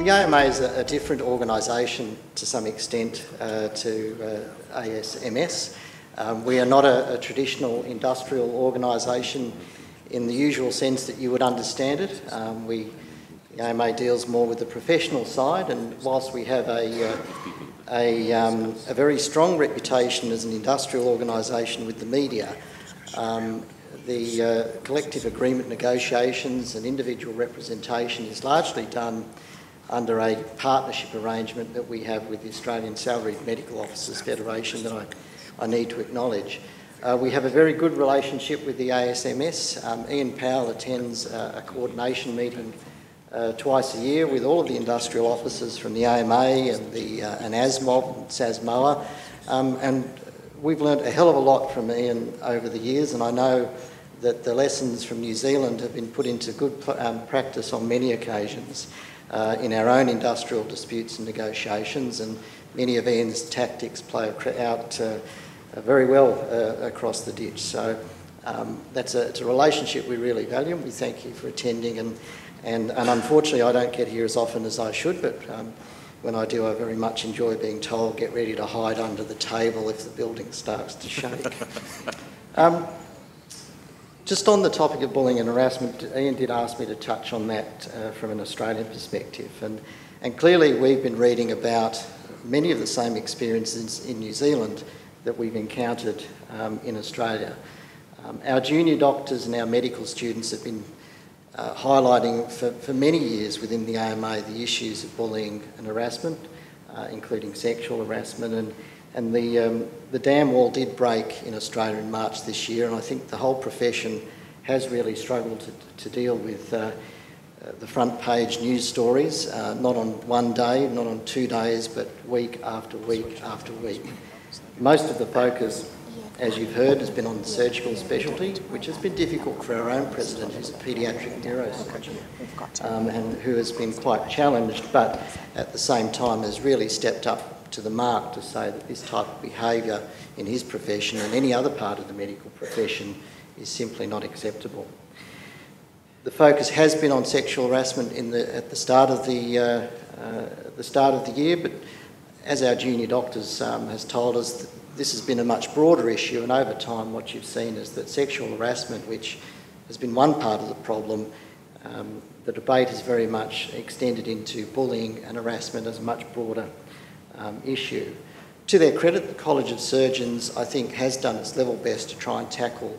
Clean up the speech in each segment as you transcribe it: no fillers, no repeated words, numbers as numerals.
The AMA is a different organisation to some extent to ASMS. We are not a traditional industrial organisation in the usual sense that you would understand it. The AMA deals more with the professional side, and whilst we have a very strong reputation as an industrial organisation with the media, the collective agreement negotiations and individual representation is largely done under a partnership arrangement that we have with the Australian Salaried Medical Officers Federation that I need to acknowledge. We have a very good relationship with the ASMS. Ian Powell attends a coordination meeting twice a year with all of the industrial officers from the AMA and ASMOB and SASMOA, and we've learnt a hell of a lot from Ian over the years, and I know that the lessons from New Zealand have been put into good practice on many occasions in our own industrial disputes and negotiations, and many of Ian's tactics play out very well across the ditch. So it's a relationship we really value, and we thank you for attending. And unfortunately, I don't get here as often as I should, but when I do, I very much enjoy being told, get ready to hide under the table if the building starts to shake. Just on the topic of bullying and harassment, Ian did ask me to touch on that from an Australian perspective. And clearly we've been reading about many of the same experiences in New Zealand that we've encountered in Australia. Our junior doctors and our medical students have been highlighting for many years within the AMA the issues of bullying and harassment, including sexual harassment, and the dam wall did break in Australia in March this year, and I think the whole profession has really struggled to deal with the front page news stories, not on one day, not on 2 days, but week after week after week. Most of the focus, as you've heard, has been on the surgical specialty, which has been difficult for our own president, who's a paediatric neurosurgeon, and who has been quite challenged, but at the same time has really stepped up to the mark to say that this type of behaviour in his profession and any other part of the medical profession is simply not acceptable. The focus has been on sexual harassment at the start of the year, but as our junior doctors has told us, this has been a much broader issue, and over time what you've seen is that sexual harassment, which has been one part of the problem, the debate has very much extended into bullying and harassment as a much broader issue. To their credit, the College of Surgeons, I think, has done its level best to try and tackle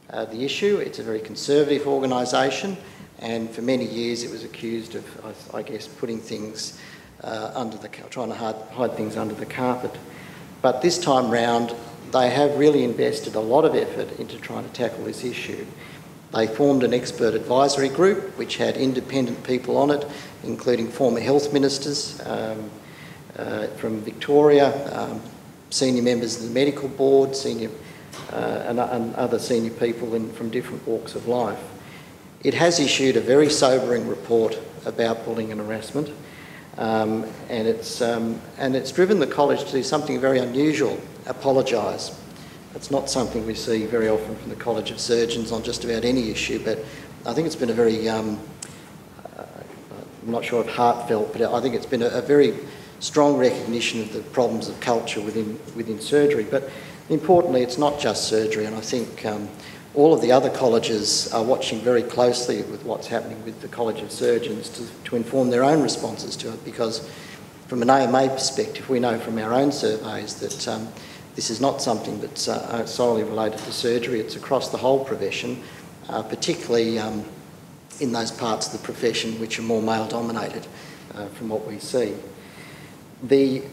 the issue. It's a very conservative organisation, and for many years it was accused of, I guess, putting things trying to hide things under the carpet. But this time round, they have really invested a lot of effort into trying to tackle this issue. They formed an expert advisory group which had independent people on it, including former health ministers from Victoria, senior members of the medical board, and other senior people from different walks of life. It has issued a very sobering report about bullying and harassment. And it's driven the college to do something very unusual, apologise. It's not something we see very often from the College of Surgeons on just about any issue, but I think it's been a very, I'm not sure if heartfelt, but I think it's been a very strong recognition of the problems of culture within surgery. But importantly, it's not just surgery, and I think all of the other colleges are watching very closely with what's happening with the College of Surgeons to inform their own responses to it, because from an AMA perspective, we know from our own surveys that this is not something that's solely related to surgery. It's across the whole profession, particularly in those parts of the profession which are more male-dominated from what we see. The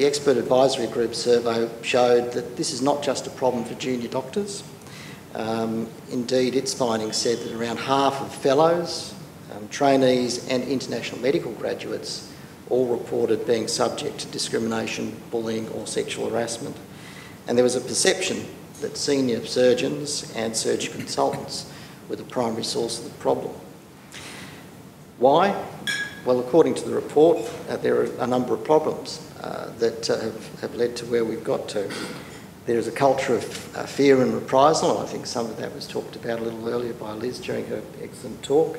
expert advisory group survey showed that this is not just a problem for junior doctors. Indeed, its findings said that around half of fellows, trainees and international medical graduates all reported being subject to discrimination, bullying or sexual harassment. And there was a perception that senior surgeons and surgical consultants were the primary source of the problem. Why? Well, according to the report, there are a number of problems that have led to where we've got to. There is a culture of fear and reprisal, and I think some of that was talked about a little earlier by Liz during her excellent talk.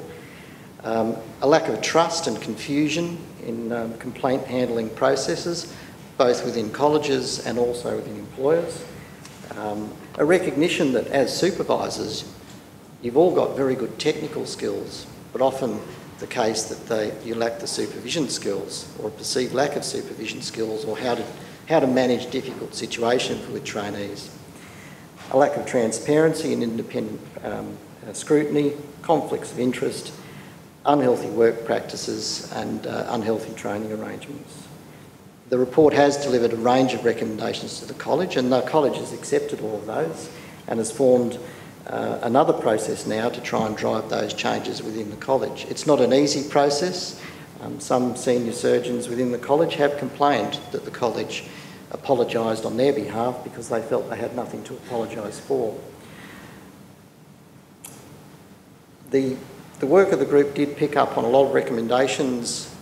A lack of trust and confusion in complaint handling processes, both within colleges and also within employers. A recognition that as supervisors, you've all got very good technical skills, but often the case that you lack the supervision skills, or a perceived lack of supervision skills, or how to manage difficult situations with trainees. A lack of transparency and independent scrutiny, conflicts of interest, unhealthy work practices and unhealthy training arrangements. The report has delivered a range of recommendations to the college, and the college has accepted all of those and has formed another process now to try and drive those changes within the college. It's not an easy process. Some senior surgeons within the college have complained that the college apologised on their behalf because they felt they had nothing to apologise for. The work of the group did pick up on a lot of recommendations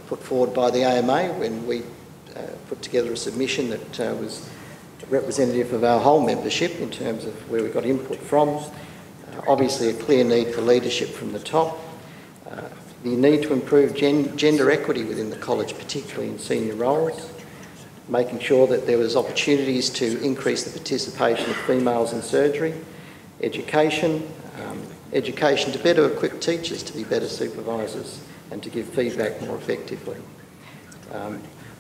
put forward by the AMA when we put together a submission that was representative of our whole membership in terms of where we got input from. Obviously a clear need for leadership from the top. The need to improve gender equity within the college, particularly in senior roles. Making sure that there was opportunities to increase the participation of females in surgery. Education to better equip teachers to be better supervisors and to give feedback more effectively.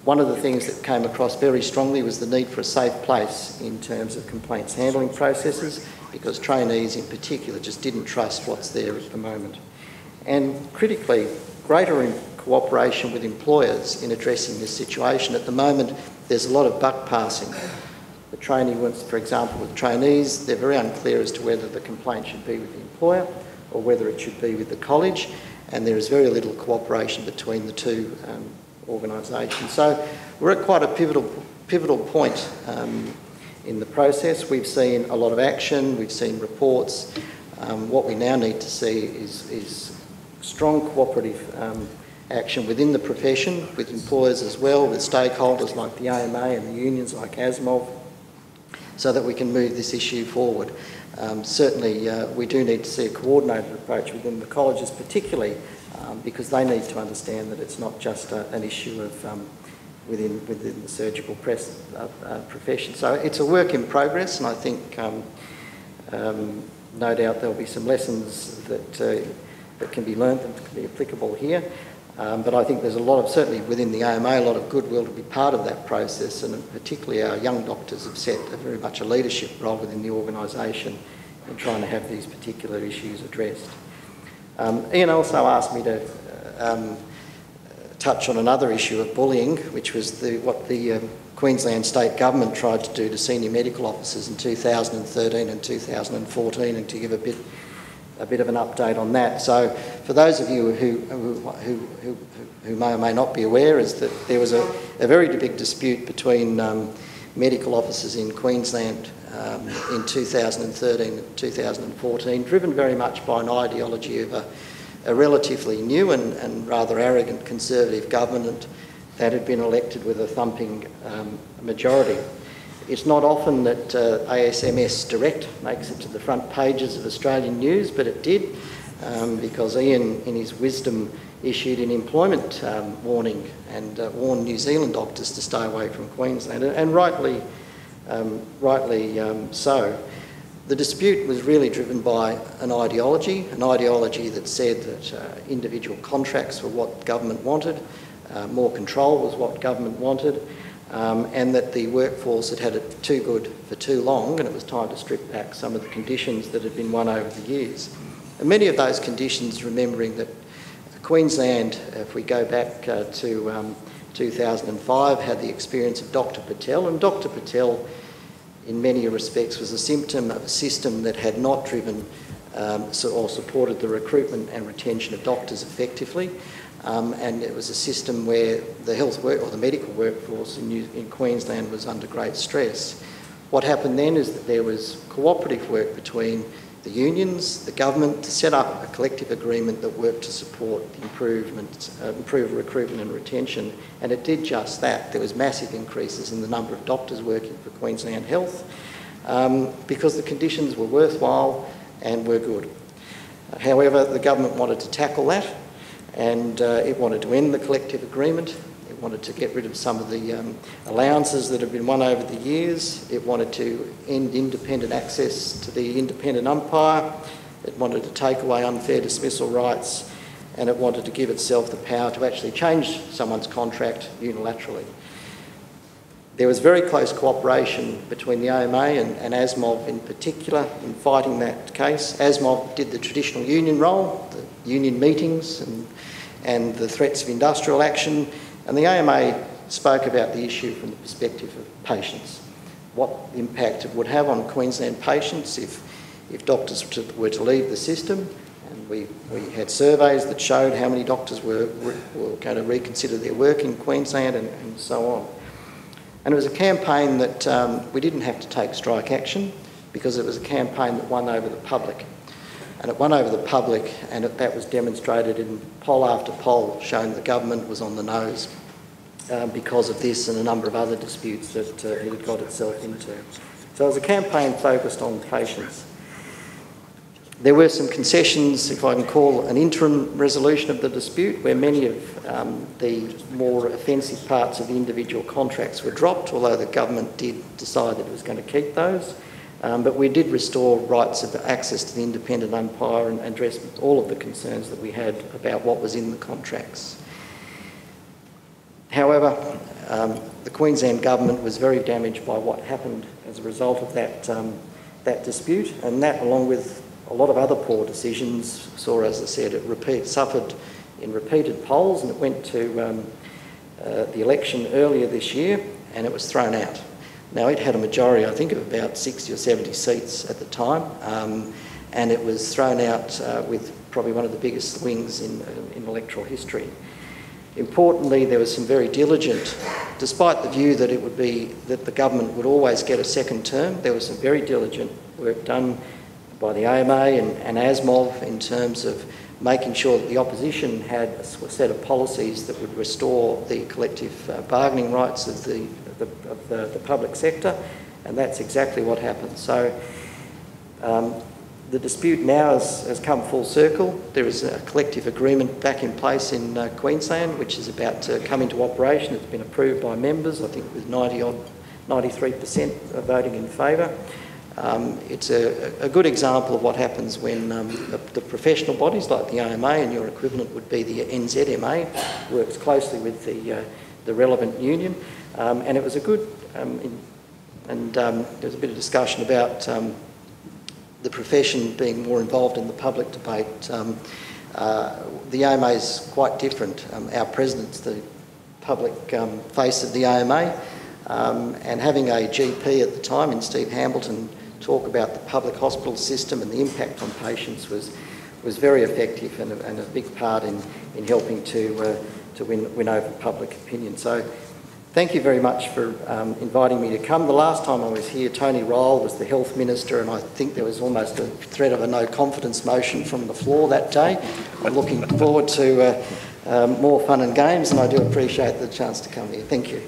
One of the things that came across very strongly was the need for a safe place in terms of complaints handling processes, because trainees in particular just didn't trust what's there at the moment. And critically, greater cooperation with employers in addressing this situation. At the moment, there's a lot of buck passing. The trainee wants, for example, with trainees, they're very unclear as to whether the complaint should be with the employer or whether it should be with the college, and there is very little cooperation between the two organisations. So we're at quite a pivotal point in the process. We've seen a lot of action, we've seen reports. What we now need to see is strong cooperative action within the profession, with employers as well, with stakeholders like the AMA and the unions like ASMS, so that we can move this issue forward. Certainly we do need to see a coordinated approach within the colleges, particularly because they need to understand that it's not just an issue of within the surgical profession. So it's a work in progress, and I think no doubt there'll be some lessons that can be learnt and can be applicable here. But I think there's a lot of, certainly within the AMA, a lot of goodwill to be part of that process, and particularly our young doctors have set very much a leadership role within the organisation in trying to have these particular issues addressed. Ian also asked me to touch on another issue of bullying, which was what the Queensland State Government tried to do to senior medical officers in 2013 and 2014, and to give a bit of an update on that. So for those of you who may or may not be aware, is that there was a very big dispute between medical officers in Queensland in 2013 and 2014, driven very much by an ideology of a relatively new and rather arrogant Conservative government that had been elected with a thumping majority. It's not often that ASMS Direct makes it to the front pages of Australian news, but it did, because Ian, in his wisdom, issued an employment warning and warned New Zealand doctors to stay away from Queensland, and rightly so. The dispute was really driven by an ideology that said that individual contracts were what government wanted, more control was what government wanted, and that the workforce had it too good for too long, and it was time to strip back some of the conditions that had been won over the years. And many of those conditions, remembering that Queensland, if we go back to 2005, had the experience of Dr. Patel, and Dr. Patel, in many respects, was a symptom of a system that had not driven or supported the recruitment and retention of doctors effectively. And it was a system where the medical workforce in Queensland was under great stress. What happened then is that there was cooperative work between the unions, the government, to set up a collective agreement that worked to support the improve recruitment and retention, and it did just that. There was massive increases in the number of doctors working for Queensland Health because the conditions were worthwhile and were good. However, the government wanted to tackle that, and it wanted to end the collective agreement. It wanted to get rid of some of the allowances that have been won over the years. It wanted to end independent access to the independent umpire. It wanted to take away unfair dismissal rights, and it wanted to give itself the power to actually change someone's contract unilaterally. There was very close cooperation between the AMA and ASMOV in particular in fighting that case. ASMOV did the traditional union role, the union meetings and the threats of industrial action, and the AMA spoke about the issue from the perspective of patients, what impact it would have on Queensland patients if doctors were to leave the system. And we had surveys that showed how many doctors were going to reconsider their work in Queensland and so on. And it was a campaign that we didn't have to take strike action because it was a campaign that won over the public. And it won over the public, and that was demonstrated in poll after poll, showing the government was on the nose because of this and a number of other disputes that it had got itself into. So it was a campaign focused on patients. There were some concessions, if I can call an interim resolution of the dispute, where many of the more offensive parts of the individual contracts were dropped, although the government did decide that it was going to keep those. But we did restore rights of access to the independent umpire and address all of the concerns that we had about what was in the contracts. However, the Queensland government was very damaged by what happened as a result of that dispute, and that, along with a lot of other poor decisions, saw, as I said, it suffered in repeated polls, and it went to the election earlier this year, and it was thrown out. Now, it had a majority, I think, of about 60 or 70 seats at the time, and it was thrown out with probably one of the biggest swings in electoral history. Importantly, there was some very diligent, despite the view that it would be that the government would always get a second term, there was some very diligent work done by the AMA and ASMOV in terms of making sure that the opposition had a set of policies that would restore the collective bargaining rights of the public sector, and that's exactly what happened. So the dispute now has come full circle. There is a collective agreement back in place in Queensland, which is about to come into operation. It's been approved by members, I think with 93% voting in favour. It's a good example of what happens when the professional bodies like the AMA, and your equivalent would be the NZMA, works closely with the relevant union. And it was a good, there was a bit of discussion about the profession being more involved in the public debate. The AMA is quite different. Our president's the public face of the AMA, and having a GP at the time in Steve Hambleton talk about the public hospital system and the impact on patients was very effective and a big part in helping to win over public opinion. So thank you very much for inviting me to come. The last time I was here, Tony Ryall was the Health Minister, and I think there was almost a threat of a no confidence motion from the floor that day. I'm looking forward to more fun and games, and I do appreciate the chance to come here. Thank you.